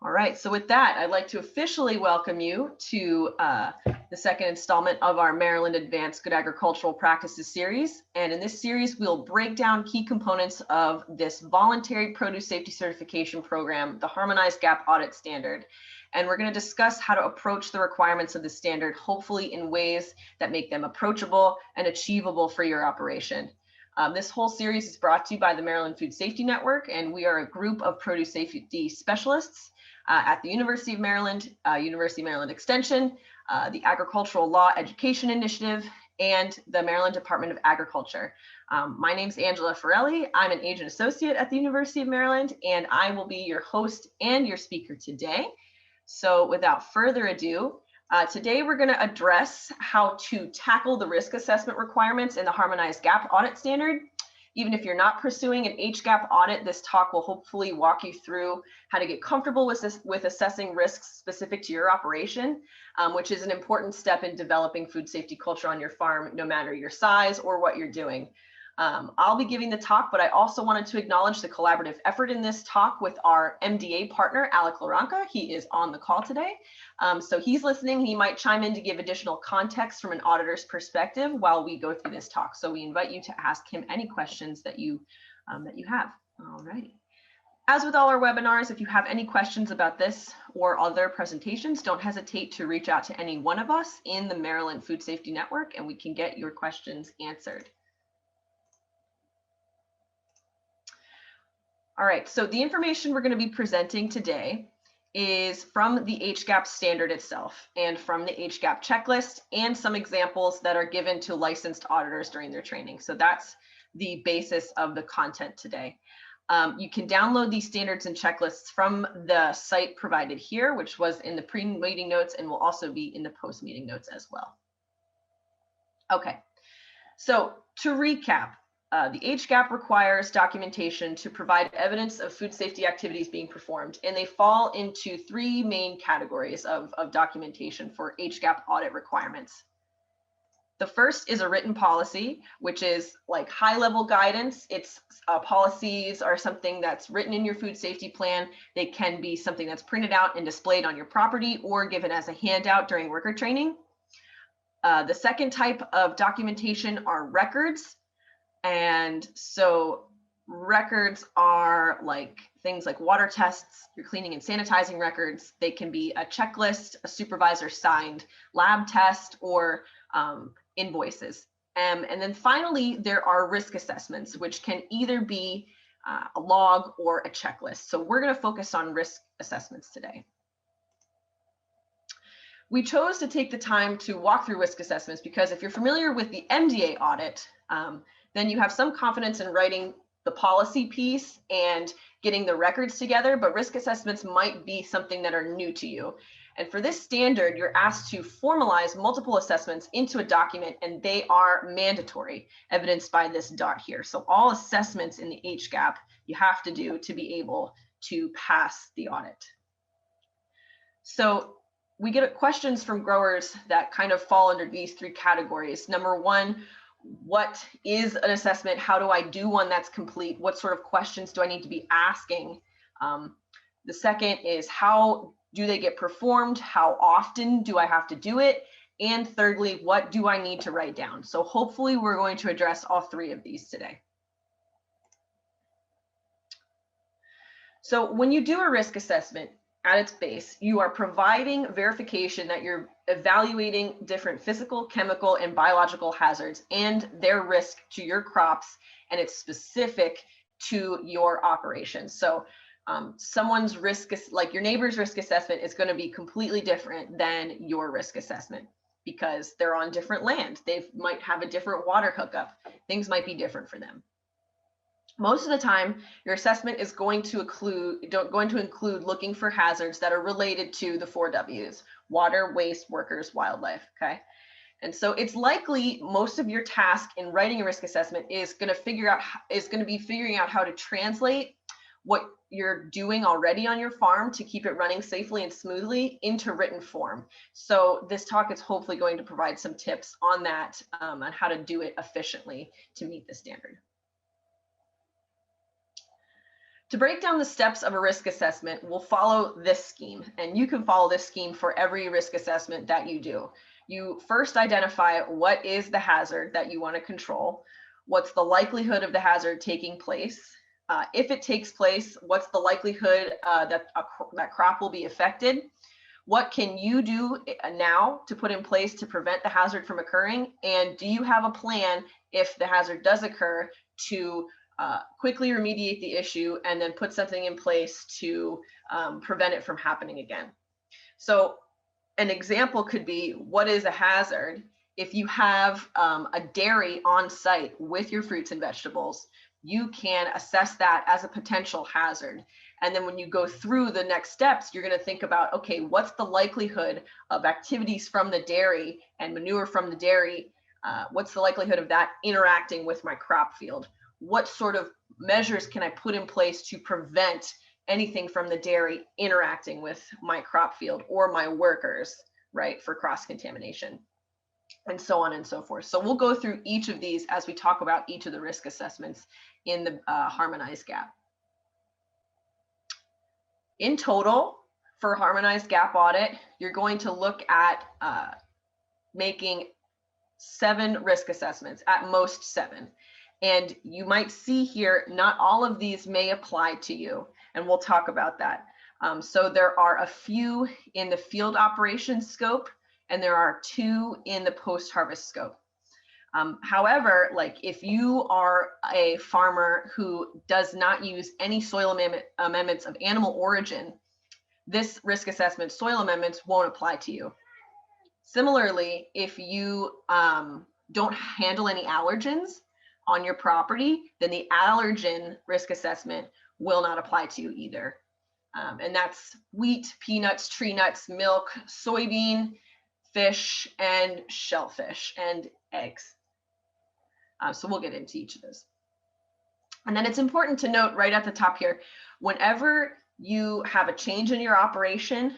All right, so with that, I'd like to officially welcome you to the second installment of our Maryland Advanced Good Agricultural Practices series. And in this series, we'll break down key components of this voluntary produce safety certification program, the Harmonized GAP Audit Standard. And we're going to discuss how to approach the requirements of the standard, hopefully in ways that make them approachable and achievable for your operation. This whole series is brought to you by the Maryland Food Safety Network, and we are a group of produce safety specialists at the University of Maryland, University of Maryland Extension, the Agricultural Law Education Initiative, and the Maryland Department of Agriculture. My name is Angela Ferelli. I'm an agent associate at the University of Maryland, and I will be your host and your speaker today. So without further ado, today we're going to address how to tackle the risk assessment requirements in the Harmonized GAP Audit Standard. Even if you're not pursuing an HGAP audit, this talk will hopefully walk you through how to get comfortable with assessing risks specific to your operation, which is an important step in developing food safety culture on your farm, no matter your size or what you're doing. I'll be giving the talk, but I also wanted to acknowledge the collaborative effort in this talk with our MDA partner, Alec Loranca. He is on the call today. So he's listening. He might chime in to give additional context from an auditor's perspective while we go through this talk. So we invite you to ask him any questions that you have. All righty. As with all our webinars, if you have any questions about this or other presentations, don't hesitate to reach out to any one of us in the Maryland Food Safety Network, and we can get your questions answered. All right, so the information we're going to be presenting today is from the HGAP standard itself and from the HGAP checklist and some examples that are given to licensed auditors during their training. So that's the basis of the content today. You can download these standards and checklists from the site provided here, which was in the pre-meeting notes and will also be in the post-meeting notes as well. Okay, so to recap, the HGAP requires documentation to provide evidence of food safety activities being performed, and they fall into three main categories of documentation for HGAP audit requirements. The first is a written policy, which is like high-level guidance. It's policies are something that's written in your food safety plan. They can be something that's printed out and displayed on your property or given as a handout during worker training. The second type of documentation are records. And so records are like things like water tests, your cleaning and sanitizing records. They can be a checklist, a supervisor signed lab test, or invoices. And then finally, there are risk assessments, which can either be a log or a checklist. So we're going to focus on risk assessments today. We chose to take the time to walk through risk assessments because if you're familiar with the MDA audit, then you have some confidence in writing the policy piece and getting the records together, but risk assessments might be something that are new to you. And for this standard, you're asked to formalize multiple assessments into a document, and they are mandatory, evidenced by this dot here. So all assessments in the HGAP you have to do to be able to pass the audit. So we get questions from growers that kind of fall under these three categories. Number one, what is an assessment? How do I do one that's complete? What sort of questions do I need to be asking? The second is how do they get performed? How often do I have to do it? And thirdly, what do I need to write down? So hopefully we're going to address all three of these today. So when you do a risk assessment, at its base, you are providing verification that you're evaluating different physical, chemical, and biological hazards and their risk to your crops, and it's specific to your operation. So someone's risk, like your neighbor's risk assessment, is going to be completely different than your risk assessment because they're on different land. They might have a different water hookup. Things might be different for them. Most of the time, your assessment is going to include looking for hazards that are related to the 4 Ws: water, waste, workers, wildlife. Okay, and so it's likely most of your task in writing a risk assessment is going to be figuring out how to translate what you're doing already on your farm to keep it running safely and smoothly into written form. So this talk is hopefully going to provide some tips on that, on how to do it efficiently to meet the standard. To break down the steps of a risk assessment, we'll follow this scheme, and you can follow this scheme for every risk assessment that you do. You first identify what is the hazard that you want to control, what's the likelihood of the hazard taking place. If it takes place, what's the likelihood that crop will be affected? What can you do now to put in place to prevent the hazard from occurring? And do you have a plan if the hazard does occur to quickly remediate the issue and then put something in place to prevent it from happening again? So an example could be, what is a hazard? If you have a dairy on site with your fruits and vegetables, you can assess that as a potential hazard. And then when you go through the next steps, you're going to think about, okay, what's the likelihood of activities from the dairy and manure from the dairy? What's the likelihood of that interacting with my crop field? What sort of measures can I put in place to prevent anything from the dairy interacting with my crop field or my workers, right, for cross-contamination, and so on and so forth. So we'll go through each of these as we talk about each of the risk assessments in the Harmonized GAP. In total, for Harmonized GAP audit, you're going to look at making 7 risk assessments, at most 7. And you might see here, not all of these may apply to you, and we'll talk about that. So there are a few in the field operations scope, and there are 2 in the post-harvest scope. However, like if you are a farmer who does not use any soil amendments of animal origin, this risk assessment soil amendments won't apply to you. Similarly, if you don't handle any allergens on your property, then the allergen risk assessment will not apply to you either. And that's wheat, peanuts, tree nuts, milk, soybean, fish, and shellfish, and eggs. So we'll get into each of those. And then it's important to note right at the top here, whenever you have a change in your operation,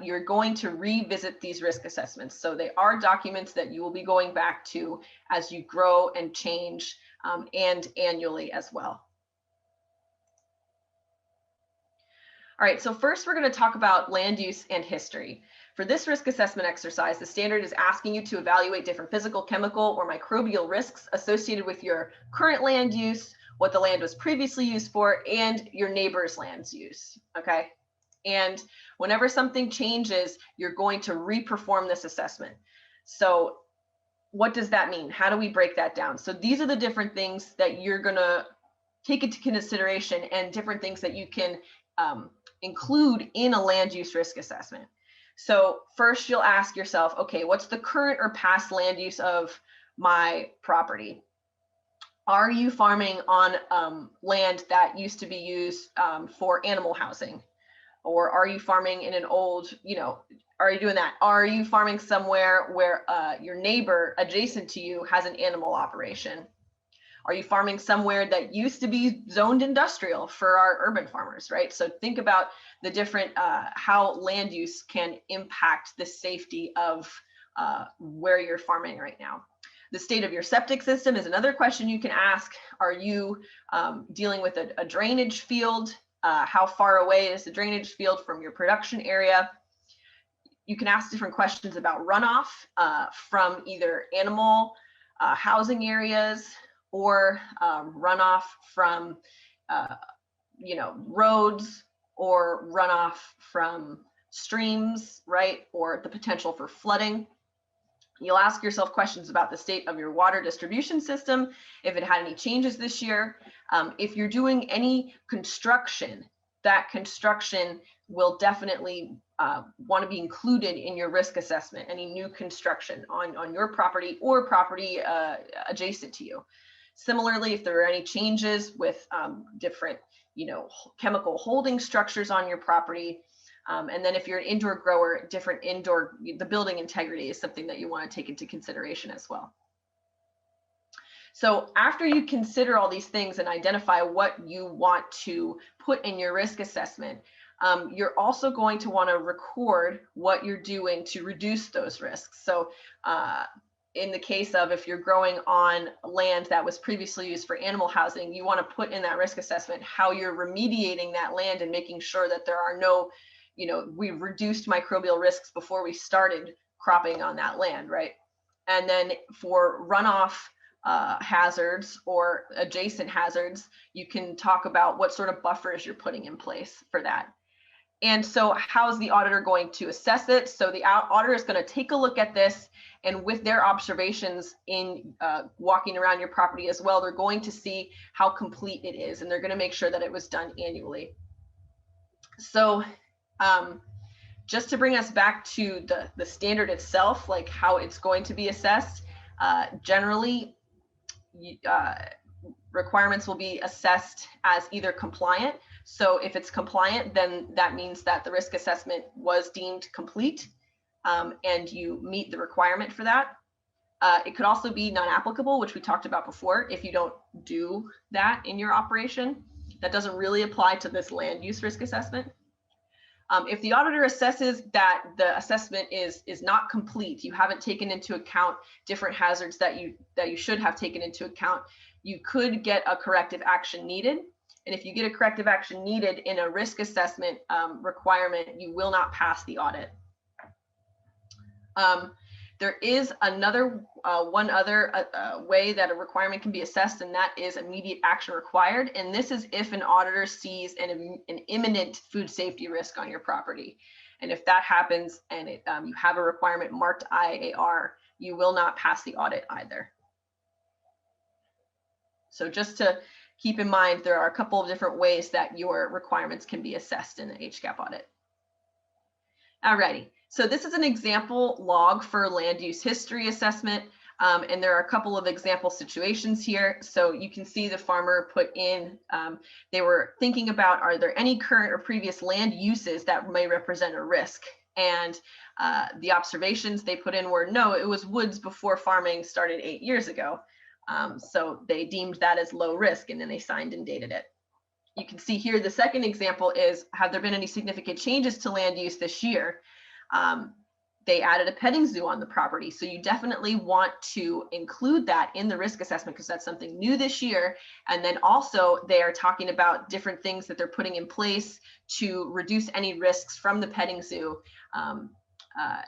you're going to revisit these risk assessments. So they are documents that you will be going back to as you grow and change, and annually as well. All right, so first we're going to talk about land use and history. For this risk assessment exercise, the standard is asking you to evaluate different physical, chemical, or microbial risks associated with your current land use, what the land was previously used for, and your neighbor's land's use, okay? And whenever something changes, you're going to re-perform this assessment. So what does that mean? How do we break that down? So these are the different things that you're going to take into consideration and different things that you can include in a land use risk assessment. So first you'll ask yourself, okay, what's the current or past land use of my property? Are you farming on land that used to be used for animal housing? Or are you farming in an old, are you doing that? Are you farming somewhere where your neighbor adjacent to you has an animal operation? Are you farming somewhere that used to be zoned industrial for our urban farmers, right? So think about the different, how land use can impact the safety of where you're farming right now. The state of your septic system is another question you can ask. Are you dealing with a drainage field? How far away is the drainage field from your production area? You can ask different questions about runoff from either animal housing areas, or runoff from, roads, or runoff from streams, right? Or the potential for flooding. You'll ask yourself questions about the state of your water distribution system, if it had any changes this year. If you're doing any construction, that construction will definitely want to be included in your risk assessment, any new construction on your property or property adjacent to you. Similarly, if there are any changes with different, chemical holding structures on your property, and then if you're an indoor grower, the building integrity is something that you want to take into consideration as well. So after you consider all these things and identify what you want to put in your risk assessment, you're also going to want to record what you're doing to reduce those risks. So in the case of if you're growing on land that was previously used for animal housing, you want to put in that risk assessment how you're remediating that land and making sure that there are no, we've reduced microbial risks before we started cropping on that land, right? And then for runoff hazards or adjacent hazards, you can talk about what sort of buffers you're putting in place for that. And so how is the auditor going to assess it? So the auditor is going to take a look at this, and with their observations in walking around your property as well, they're going to see how complete it is, and they're going to make sure that it was done annually. So just to bring us back to the standard itself, like how it's going to be assessed, generally requirements will be assessed as either compliant. So if it's compliant, then that means that the risk assessment was deemed complete and you meet the requirement for that. It could also be non-applicable, which we talked about before. If you don't do that in your operation, that doesn't really apply to this land use risk assessment. If the auditor assesses that the assessment is not complete, you haven't taken into account different hazards that you should have taken into account, you could get a corrective action needed. And if you get a corrective action needed in a risk assessment requirement, you will not pass the audit. There is one other way that a requirement can be assessed, and that is immediate action required. And this is if an auditor sees an imminent food safety risk on your property. And if that happens and you have a requirement marked IAR, you will not pass the audit either. So just to keep in mind, there are a couple of different ways that your requirements can be assessed in an HGAP audit. Alrighty, so this is an example log for land use history assessment, and there are a couple of example situations here. So you can see the farmer put in, they were thinking about, are there any current or previous land uses that may represent a risk? And the observations they put in were, no, it was woods before farming started 8 years ago. So they deemed that as low risk, and then they signed and dated it. You can see here the second example is, have there been any significant changes to land use this year? They added a petting zoo on the property. So you definitely want to include that in the risk assessment because that's something new this year. And then also they are talking about different things that they're putting in place to reduce any risks from the petting zoo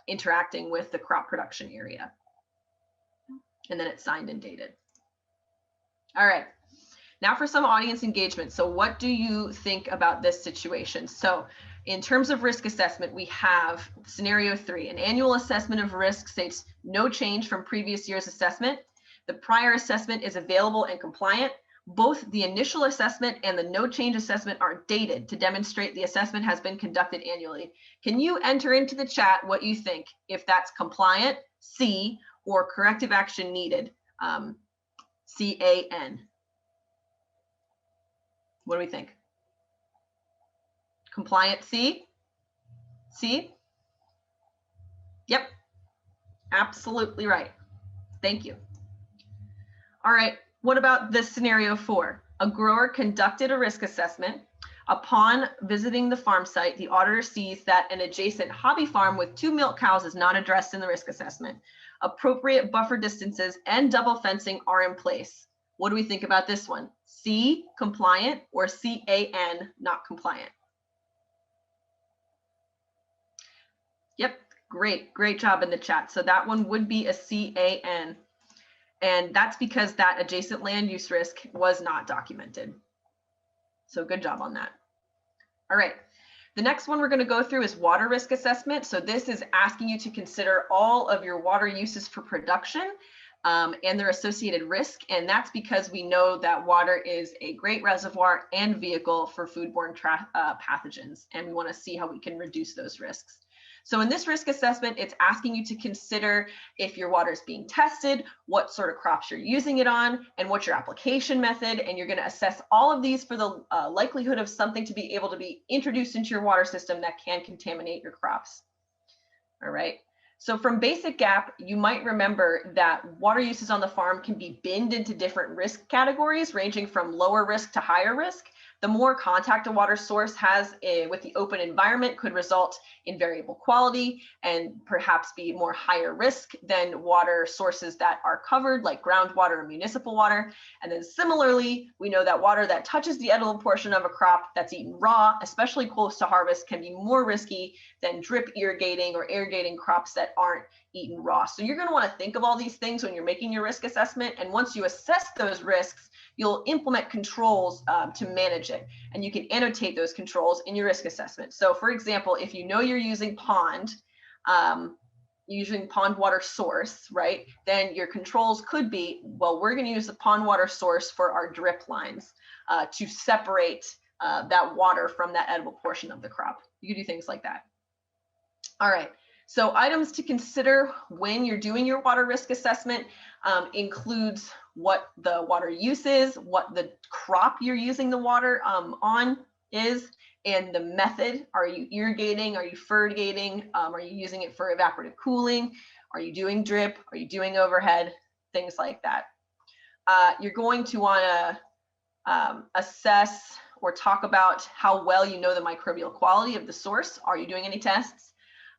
interacting with the crop production area. And then it's signed and dated. All right, now for some audience engagement. So what do you think about this situation? So in terms of risk assessment, we have scenario 3, an annual assessment of risk states no change from previous year's assessment. The prior assessment is available and compliant. Both the initial assessment and the no change assessment are dated to demonstrate the assessment has been conducted annually. Can you enter into the chat what you think, if that's compliant, C, or corrective action needed, CAN? What do we think? Compliant C? C? Yep, absolutely right. Thank you. All right, what about this scenario 4? A grower conducted a risk assessment. Upon visiting the farm site, the auditor sees that an adjacent hobby farm with 2 milk cows is not addressed in the risk assessment. Appropriate buffer distances and double fencing are in place. What do we think about this one? C, compliant, or CAN, not compliant? Yep, great job in the chat. So that one would be a CAN. And that's because that adjacent land use risk was not documented. So good job on that. All right, the next one we're going to go through is water risk assessment. So this is asking you to consider all of your water uses for production and their associated risk. And that's because we know that water is a great reservoir and vehicle for foodborne pathogens. And we want to see how we can reduce those risks. So in this risk assessment, it's asking you to consider if your water is being tested, what sort of crops you're using it on, and what's your application method. And you're going to assess all of these for the likelihood of something to be able to be introduced into your water system that can contaminate your crops. All right. So from basic GAP, you might remember that water uses on the farm can be binned into different risk categories, ranging from lower risk to higher risk. The more contact a water source has with the open environment could result in variable quality and perhaps be more higher risk than water sources that are covered, like groundwater or municipal water. And then similarly, we know that water that touches the edible portion of a crop that's eaten raw, especially close to harvest, can be more risky than drip irrigating or irrigating crops that aren't eaten raw. So you're going to want to think of all these things when you're making your risk assessment. And once you assess those risks, you'll implement controls to manage it. And you can annotate those controls in your risk assessment. So for example, if you know you're using pond water source, right, then your controls could be, well, we're going to use the pond water source for our drip lines to separate that water from that edible portion of the crop. You can do things like that. All right. So items to consider when you're doing your water risk assessment includes what the water use is, what the crop you're using the water on is, and the method. Are you irrigating? Are you fertigating? Are you using it for evaporative cooling? Are you doing drip? Are you doing overhead? Things like that. You're going to want to assess or talk about how well you know the microbial quality of the source. Are you doing any tests?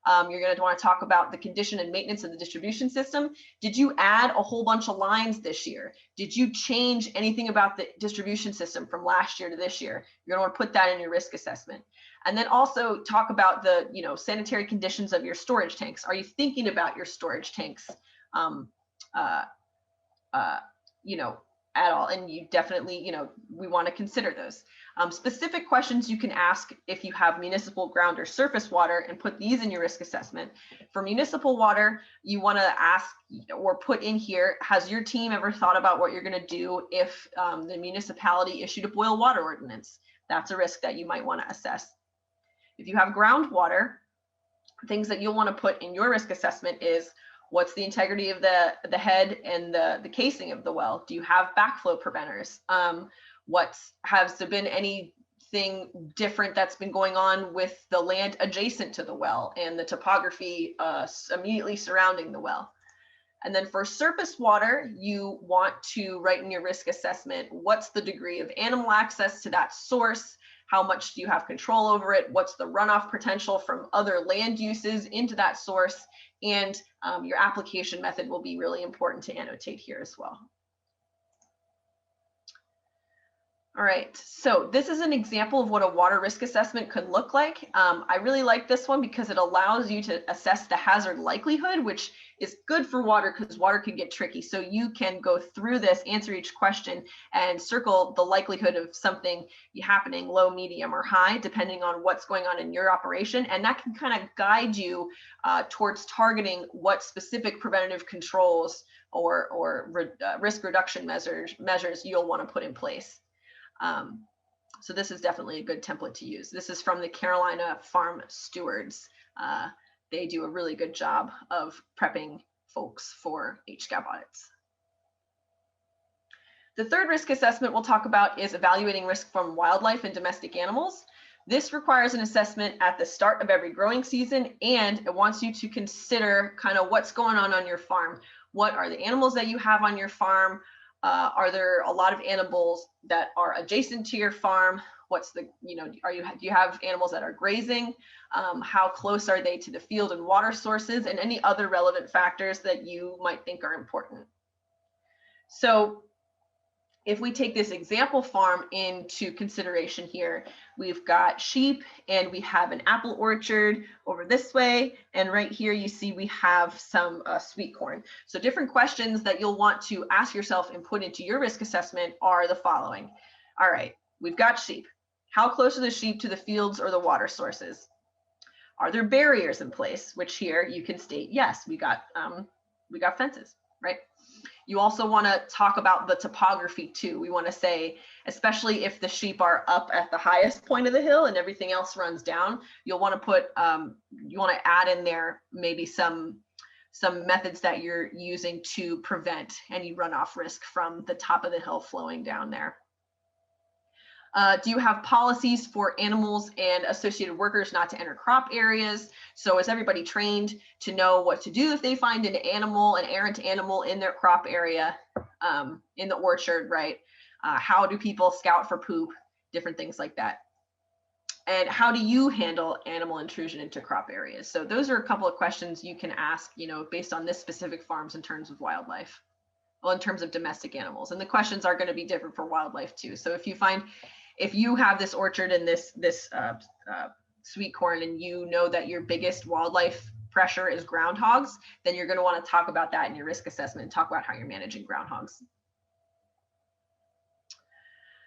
You're going to want to talk about the condition and maintenance of the distribution system. Did you add a whole bunch of lines this year? Did you change anything about the distribution system from last year to this year? You're going to want to put that in your risk assessment. And then also talk about the sanitary conditions of your storage tanks. Are you thinking about your storage tanks at all? And you definitely, we want to consider those. Specific questions you can ask if you have municipal ground or surface water and put these in your risk assessment. For municipal water, you want to ask or put in here, has your team ever thought about what you're going to do if the municipality issued a boil water ordinance? That's a risk that you might want to assess. If you have groundwater, things that you'll want to put in your risk assessment is, what's the integrity of the head and the casing of the well? Do you have backflow preventers? Has there been anything different that's been going on with the land adjacent to the well and the topography immediately surrounding the well? And then for surface water, you want to write in your risk assessment, what's the degree of animal access to that source? How much do you have control over it? What's the runoff potential from other land uses into that source? And your application method will be really important to annotate here as well. All right, so this is an example of what a water risk assessment could look like. I really like this one because it allows you to assess the hazard likelihood, which is good for water because water can get tricky. So you can go through this, answer each question, and circle the likelihood of something happening low, medium, or high, depending on what's going on in your operation. And that can kind of guide you towards targeting what specific preventative controls or risk reduction measures you'll want to put in place. So this is definitely a good template to use. This is from the Carolina Farm Stewards. They do a really good job of prepping folks for HGAP audits. The third risk assessment we'll talk about is evaluating risk from wildlife and domestic animals. This requires an assessment at the start of every growing season, and it wants you to consider kind of what's going on your farm. What are the animals that you have on your farm? Are there a lot of animals that are adjacent to your farm? What's the, do you have animals that are grazing? How close are they to the field and water sources, and any other relevant factors that you might think are important? So if we take this example farm into consideration here, we've got sheep and we have an apple orchard over this way. And right here, you see we have some sweet corn. So different questions that you'll want to ask yourself and put into your risk assessment are the following. All right, we've got sheep. How close are the sheep to the fields or the water sources? Are there barriers in place? Which here you can state, yes, we got fences, right? You also want to talk about the topography too. We want to say, especially if the sheep are up at the highest point of the hill and everything else runs down, you'll want to put, you want to add in there maybe some methods that you're using to prevent any runoff risk from the top of the hill flowing down there. Do you have policies for animals and associated workers not to enter crop areas? So is everybody trained to know what to do if they find an errant animal in their crop area, in the orchard, right? How do people scout for poop? different things like that. And how do you handle animal intrusion into crop areas? So those are a couple of questions you can ask, you know, based on this specific farms in terms of wildlife, well, in terms of domestic animals. And the questions are going to be different for wildlife too. So if you have this orchard and this sweet corn, and you know that your biggest wildlife pressure is groundhogs, then you're going to want to talk about that in your risk assessment and talk about how you're managing groundhogs.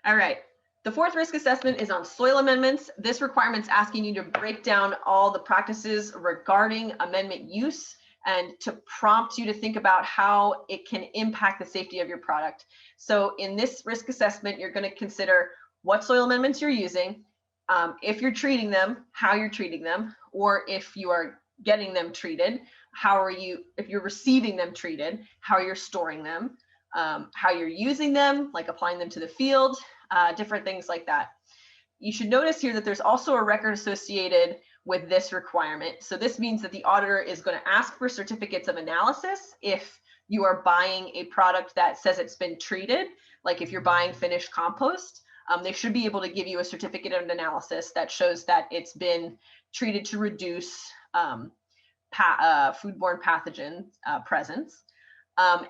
All right. The fourth risk assessment is on soil amendments. This requirement's asking you to break down all the practices regarding amendment use and to prompt you to think about how it can impact the safety of your product. So in this risk assessment, you're going to consider what soil amendments you're using, if you're treating them, how you're treating them, or if you are getting them treated, if you're receiving them treated, how you're storing them, how you're using them, like applying them to the field, different things like that. You should notice here that there's also a record associated with this requirement. So this means that the auditor is going to ask for certificates of analysis if you are buying a product that says it's been treated, like if you're buying finished compost. They should be able to give you a certificate of analysis that shows that it's been treated to reduce foodborne pathogen presence.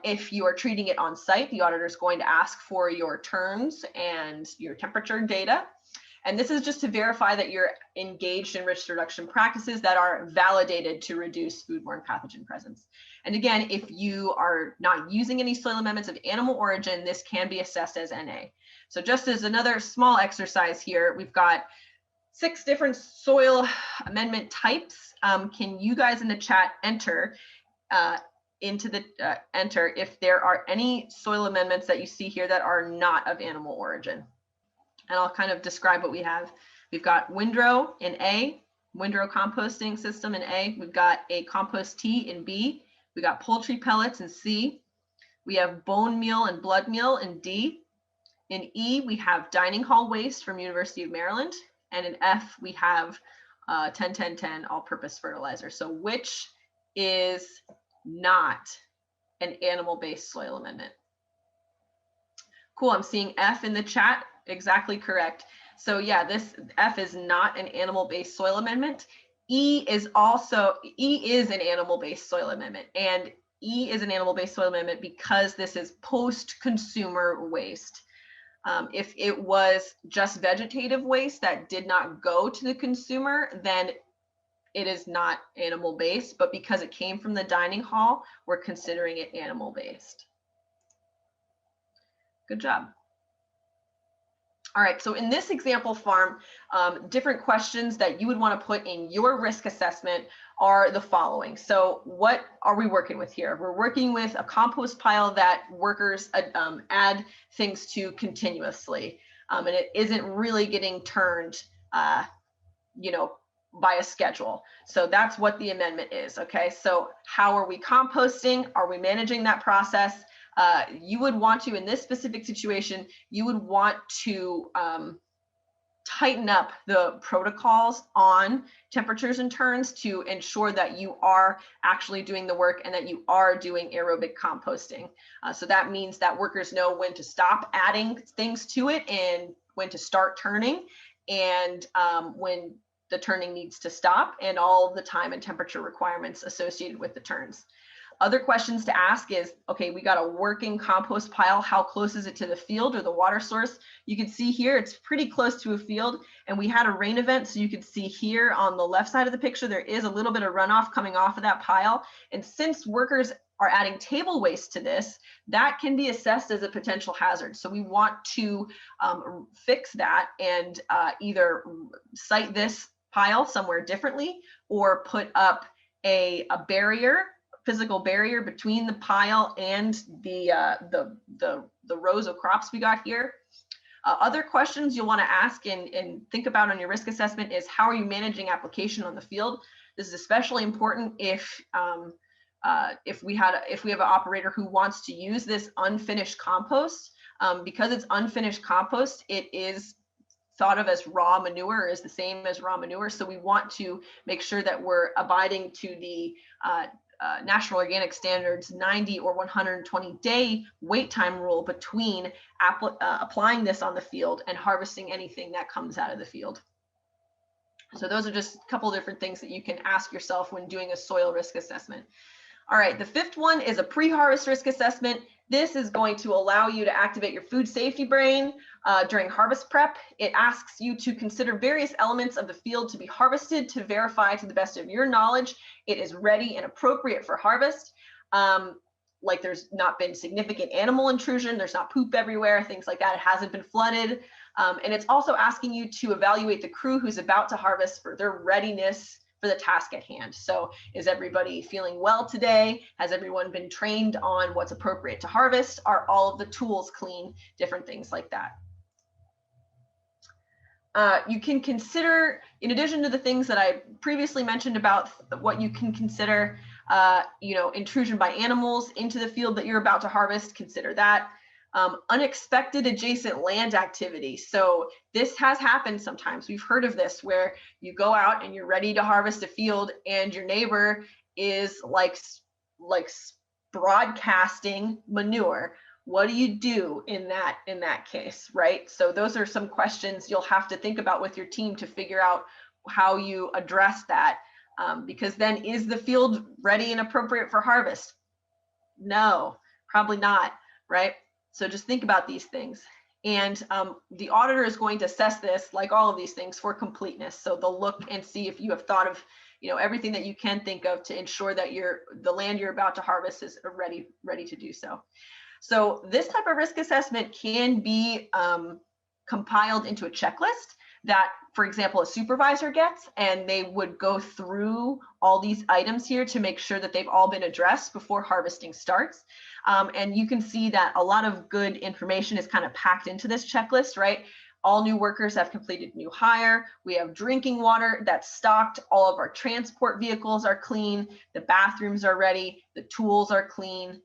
If you are treating it on site, the auditor is going to ask for your turns and your temperature data. And this is just to verify that you're engaged in risk reduction practices that are validated to reduce foodborne pathogen presence. And again, if you are not using any soil amendments of animal origin, this can be assessed as NA. So just as another small exercise here, we've got 6 different soil amendment types. Can you guys in the chat enter enter if there are any soil amendments that you see here that are not of animal origin? And I'll kind of describe what we have. We've got windrow in A, windrow composting system in A. We've got a compost tea in B. We got poultry pellets in C. We have bone meal and blood meal in D. In E, we have dining hall waste from University of Maryland. And in F, we have 10-10-10 all-purpose fertilizer. So which is not an animal-based soil amendment? Cool, I'm seeing F in the chat, exactly correct. So yeah, this F is not an animal-based soil amendment. E is an animal-based soil amendment, and E is an animal-based soil amendment because this is post-consumer waste. If it was just vegetative waste that did not go to the consumer, then it is not animal-based, but because it came from the dining hall, we're considering it animal-based. Good job. All right, so in this example farm, different questions that you would want to put in your risk assessment are the following. So what are we working with here? We're working with a compost pile that workers add things to continuously, and it isn't really getting turned, you know, by a schedule. So that's what the amendment is, okay? So how are we composting? Are we managing that process? You would want to, in this specific situation, you would want to tighten up the protocols on temperatures and turns to ensure that you are actually doing the work and that you are doing aerobic composting. So that means that workers know when to stop adding things to it and when to start turning, and when the turning needs to stop, and all the time and temperature requirements associated with the turns. Other questions to ask is, okay, we got a working compost pile. How close is it to the field or the water source? You can see here, it's pretty close to a field, and we had a rain event. So you can see here on the left side of the picture, there is a little bit of runoff coming off of that pile. And since workers are adding table waste to this, that can be assessed as a potential hazard. So we want to fix that and either site this pile somewhere differently or put up a barrier, physical barrier between the pile and the rows of crops we got here. Other questions you'll want to ask and think about on your risk assessment is, how are you managing application on the field? This is especially important if we have an operator who wants to use this unfinished compost. Because it's unfinished compost, it is thought of as raw manure is the same as raw manure. So we want to make sure that we're abiding to the National Organic Standards 90 or 120-day wait time rule between applying this on the field and harvesting anything that comes out of the field. So those are just a couple different things that you can ask yourself when doing a soil risk assessment. All right, the fifth one is a pre-harvest risk assessment. This is going to allow you to activate your food safety brain during harvest prep. It asks you to consider various elements of the field to be harvested to verify to the best of your knowledge it is ready and appropriate for harvest. Like there's not been significant animal intrusion, there's not poop everywhere, things like that. It hasn't been flooded. And it's also asking you to evaluate the crew who's about to harvest for their readiness for the task at hand. So is everybody feeling well today? Has everyone been trained on what's appropriate to harvest? Are all of the tools clean? Different things like that. You can consider, in addition to the things that I previously mentioned about what you can consider, intrusion by animals into the field that you're about to harvest, consider that. Unexpected adjacent land activity. So this has happened sometimes. We've heard of this where you go out and you're ready to harvest a field and your neighbor is like broadcasting manure. What do you do in that case, right? So those are some questions you'll have to think about with your team to figure out how you address that. Because then, is the field ready and appropriate for harvest? No, probably not, right? So just think about these things. And the auditor is going to assess this, like all of these things, for completeness. So they'll look and see if you have thought of, everything that you can think of to ensure that the land you're about to harvest is ready to do so. So this type of risk assessment can be compiled into a checklist that, for example, a supervisor gets, and they would go through all these items here to make sure that they've all been addressed before harvesting starts. And you can see that a lot of good information is kind of packed into this checklist, right? All new workers have completed new hire. We have drinking water that's stocked. All of our transport vehicles are clean. The bathrooms are ready. The tools are clean.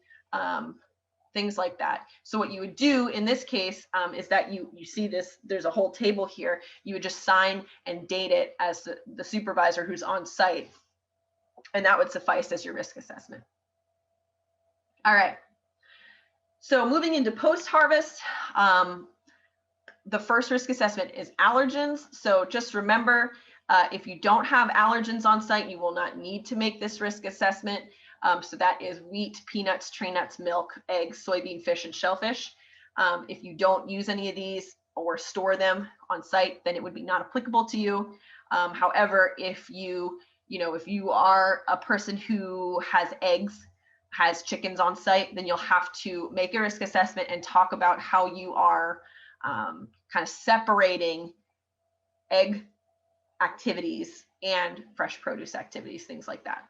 Things like that. So what you would do in this case is that you see this, there's a whole table here. You would just sign and date it as the supervisor who's on site, and that would suffice as your risk assessment. All right. So moving into post-harvest, the first risk assessment is allergens. So just remember, if you don't have allergens on site, you will not need to make this risk assessment. So that is wheat, peanuts, tree nuts, milk, eggs, soybean, fish, and shellfish. If you don't use any of these or store them on site, then it would be not applicable to you. However, if you are a person who has eggs, has chickens on site, then you'll have to make a risk assessment and talk about how you are kind of separating egg activities and fresh produce activities, things like that.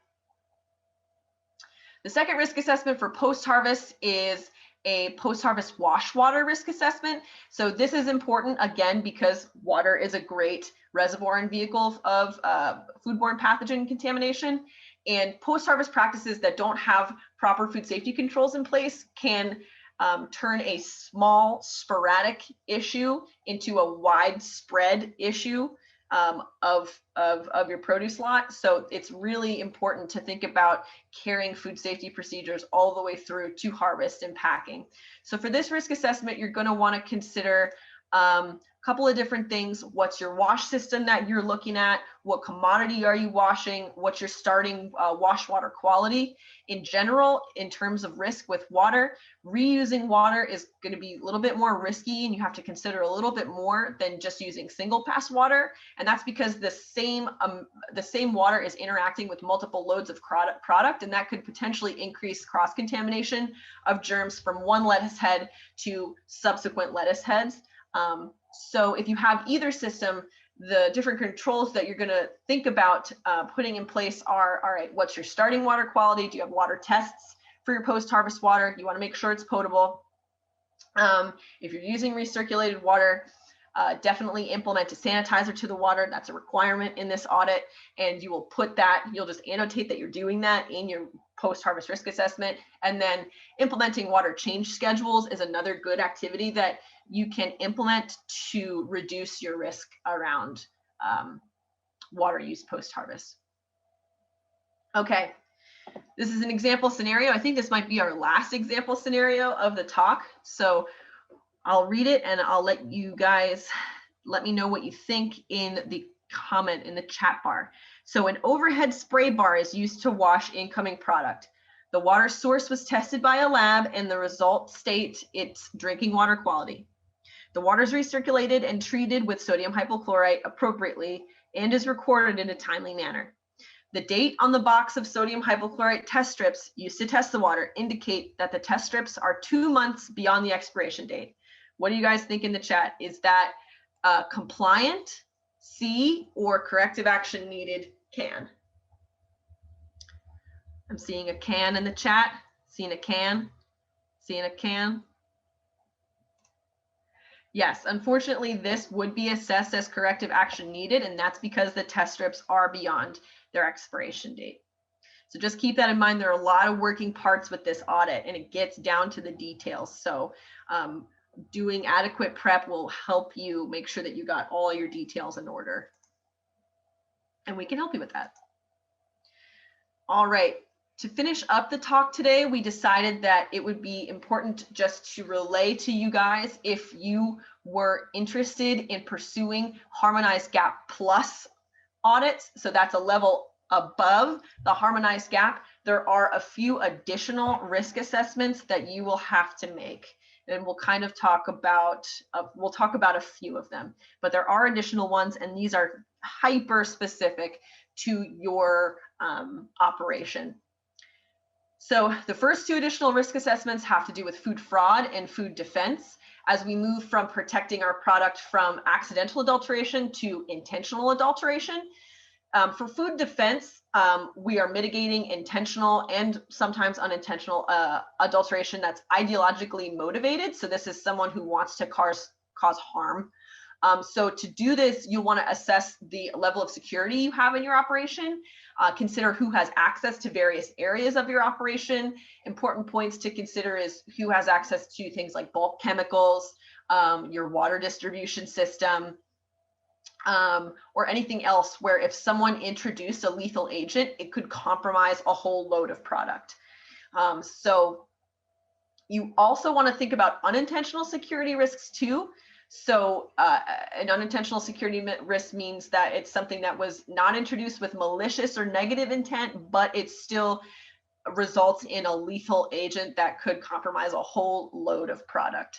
The second risk assessment for post-harvest is a post-harvest wash water risk assessment. So this is important, again, because water is a great reservoir and vehicle of foodborne pathogen contamination. And post-harvest practices that don't have proper food safety controls in place can turn a small sporadic issue into a widespread issue of your produce lot. So it's really important to think about carrying food safety procedures all the way through to harvest and packing. So for this risk assessment, you're going to want to consider a couple of different things. What's your wash system that you're looking at? What commodity are you washing? What's your starting wash water quality? In general, in terms of risk with water, reusing water is going to be a little bit more risky, and you have to consider a little bit more than just using single pass water. And that's because the same water is interacting with multiple loads of product, and that could potentially increase cross-contamination of germs from one lettuce head to subsequent lettuce heads. So if you have either system, the different controls that you're going to think about putting in place are, all right, what's your starting water quality? Do you have water tests for your post-harvest water? You want to make sure it's potable. If you're using recirculated water, definitely implement a sanitizer to the water. That's a requirement in this audit. And you will put that, you'll just annotate that you're doing that in your post-harvest risk assessment. And then implementing water change schedules is another good activity that you can implement to reduce your risk around water use post-harvest. Okay, this is an example scenario. I think this might be our last example scenario of the talk. So I'll read it and I'll let you guys let me know what you think in the comment in the chat bar. So an overhead spray bar is used to wash incoming product. The water source was tested by a lab and the results state it's drinking water quality. The water is recirculated and treated with sodium hypochlorite appropriately and is recorded in a timely manner. The date on the box of sodium hypochlorite test strips used to test the water indicate that the test strips are 2 months beyond the expiration date. What do you guys think in the chat? Is that compliant, C, or corrective action needed, can? I'm seeing a can in the chat, seeing a can, seeing a can. Yes, unfortunately, this would be assessed as corrective action needed, and that's because the test strips are beyond their expiration date. So just keep that in mind. There are a lot of working parts with this audit, and it gets down to the details. So doing adequate prep will help you make sure that you got all your details in order. And we can help you with that. All right. To finish up the talk today, we decided that it would be important just to relay to you guys if you were interested in pursuing Harmonized GAP Plus audits. So that's a level above the Harmonized GAP. There are a few additional risk assessments that you will have to make. And we'll kind of talk about, a few of them, but there are additional ones, and these are hyper specific to your operation. So the first 2 additional risk assessments have to do with food fraud and food defense as we move from protecting our product from accidental adulteration to intentional adulteration. For food defense, we are mitigating intentional and sometimes unintentional adulteration that's ideologically motivated. So this is someone who wants to cause harm. So to do this, you want to assess the level of security you have in your operation. Consider who has access to various areas of your operation. Important points to consider is who has access to things like bulk chemicals, your water distribution system, or anything else where if someone introduced a lethal agent, it could compromise a whole load of product. So you also want to think about unintentional security risks too. So an unintentional security risk means that it's something that was not introduced with malicious or negative intent, but it still results in a lethal agent that could compromise a whole load of product.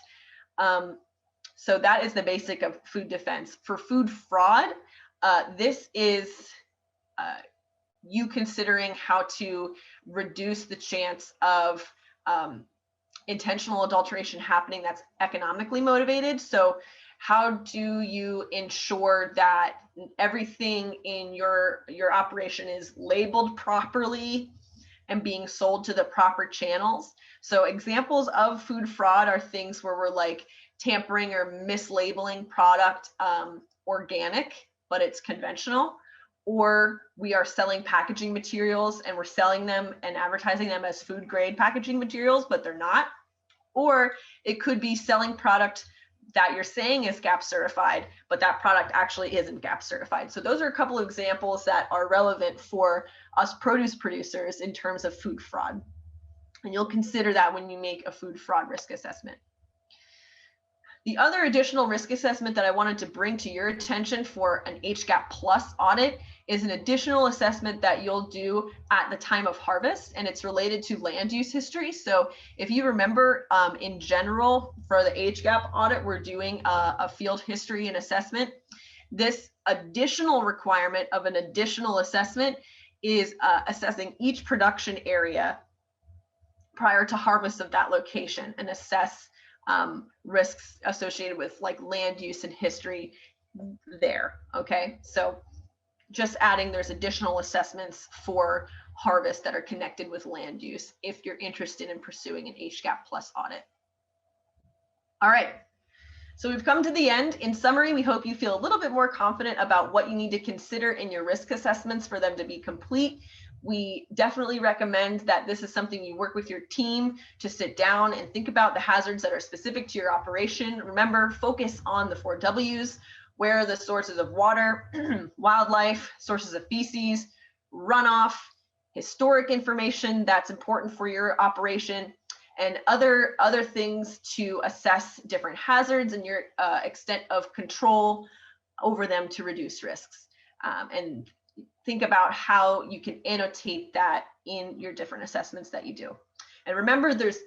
So that is the basic of food defense. For food fraud, this is you considering how to reduce the chance of intentional adulteration happening that's economically motivated. So how do you ensure that everything in your operation is labeled properly and being sold to the proper channels? So examples of food fraud are things where we're like tampering or mislabeling product organic, but it's conventional, or we are selling packaging materials and we're selling them and advertising them as food grade packaging materials, but they're not. Or it could be selling product that you're saying is GAP certified, but that product actually isn't GAP certified. So those are a couple of examples that are relevant for us produce producers in terms of food fraud. And you'll consider that when you make a food fraud risk assessment. The other additional risk assessment that I wanted to bring to your attention for an HGAP Plus audit is an additional assessment that you'll do at the time of harvest, and it's related to land use history. So if you remember, in general, for the HGAP audit, we're doing a field history and assessment. This additional requirement of an additional assessment is assessing each production area prior to harvest of that location and assess risks associated with like land use and history there. Okay, so just adding there's additional assessments for harvest that are connected with land use if you're interested in pursuing an HGAP Plus audit. All right, So we've come to the end. In summary, we hope you feel a little bit more confident about what you need to consider in your risk assessments for them to be complete. We definitely recommend that this is something you work with your team to sit down and think about the hazards that are specific to your operation. Remember, focus on the 4 W's. Where are the sources of water, wildlife, sources of feces, runoff, historic information that's important for your operation, and other things to assess different hazards and your extent of control over them to reduce risks. And think about how you can annotate that in your different assessments that you do. And remember, there's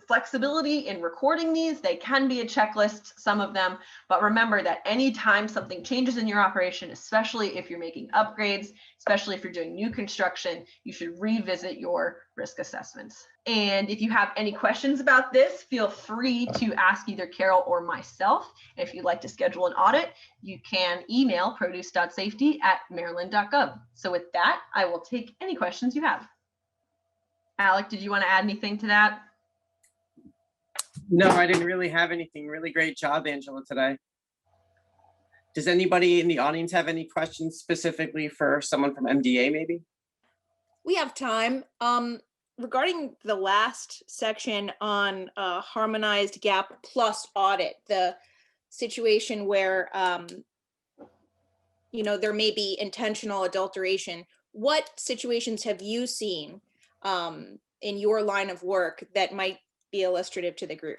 flexibility in recording these. They can be a checklist, some of them, but remember that anytime something changes in your operation, especially if you're making upgrades, especially if you're doing new construction, you should revisit your risk assessments. And if you have any questions about this, feel free to ask either Carol or myself. If you'd like to schedule an audit, you can email produce.safety@maryland.gov. So with that, I will take any questions you have. Alec, did you want to add anything to that? No, I didn't really have anything. Really great job, Angela, today. Does anybody in the audience have any questions specifically for someone from MDA, maybe? We have time. Regarding the last section on harmonized GAP plus audit, the situation where there may be intentional adulteration, what situations have you seen in your line of work that might be illustrative to the group?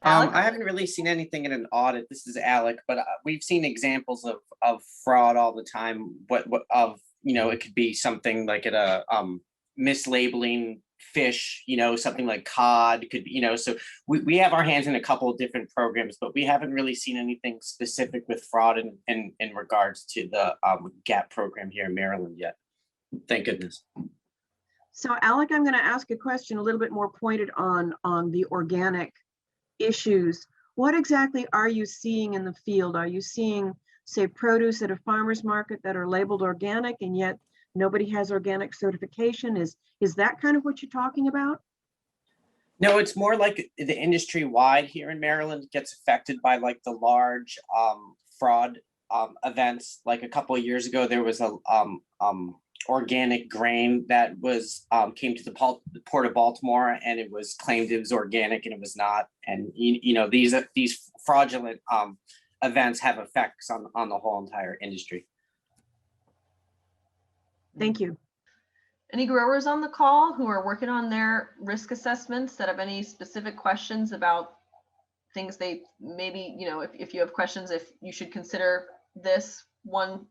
I haven't really seen anything in an audit. This is Alec, but we've seen examples of fraud all the time. It could be something like at a mislabeling fish, something like cod could be, so we have our hands in a couple of different programs, but we haven't really seen anything specific with fraud in regards to the GAP program here in Maryland yet. Thank goodness. So Alec, I'm going to ask a question a little bit more pointed on the organic issues. What exactly are you seeing in the field? Are you seeing, say, produce at a farmer's market that are labeled organic and yet nobody has organic certification? Is that kind of what you're talking about? No, it's more like the industry wide here in Maryland gets affected by like the large fraud events. Like a couple of years ago, there was a organic grain that was came to the Port of Baltimore, and it was claimed it was organic and it was not. And these fraudulent events have effects on the whole entire industry. Thank you. Any growers on the call who are working on their risk assessments that have any specific questions about things they maybe, if you have questions, if you should consider this one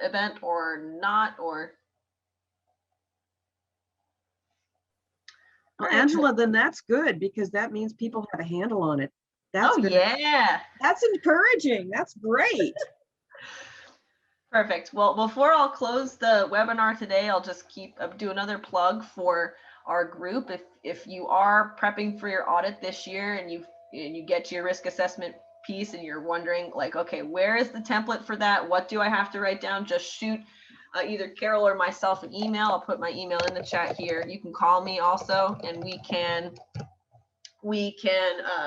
event or not, or? Well, Angela, then that's good because that means people have a handle on it. That's good. Yeah. That's encouraging. That's great. Perfect. Well, before I'll close the webinar today, I'll just do another plug for our group. If you are prepping for your audit this year and you get to your risk assessment piece and you're wondering like, okay, where is the template for that? What do I have to write down? Just shoot either Carol or myself an email. I'll put my email in the chat here. You can call me also, and we can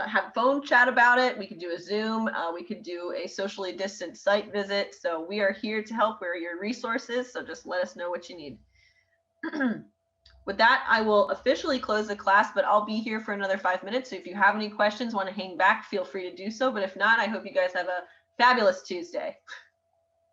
have a phone chat about it. We can do a Zoom. We could do a socially distant site visit. So we are here to help. We're your resources. So just let us know what you need. With that, I will officially close the class, but I'll be here for another 5 minutes. So if you have any questions, want to hang back, feel free to do so. But if not, I hope you guys have a fabulous Tuesday.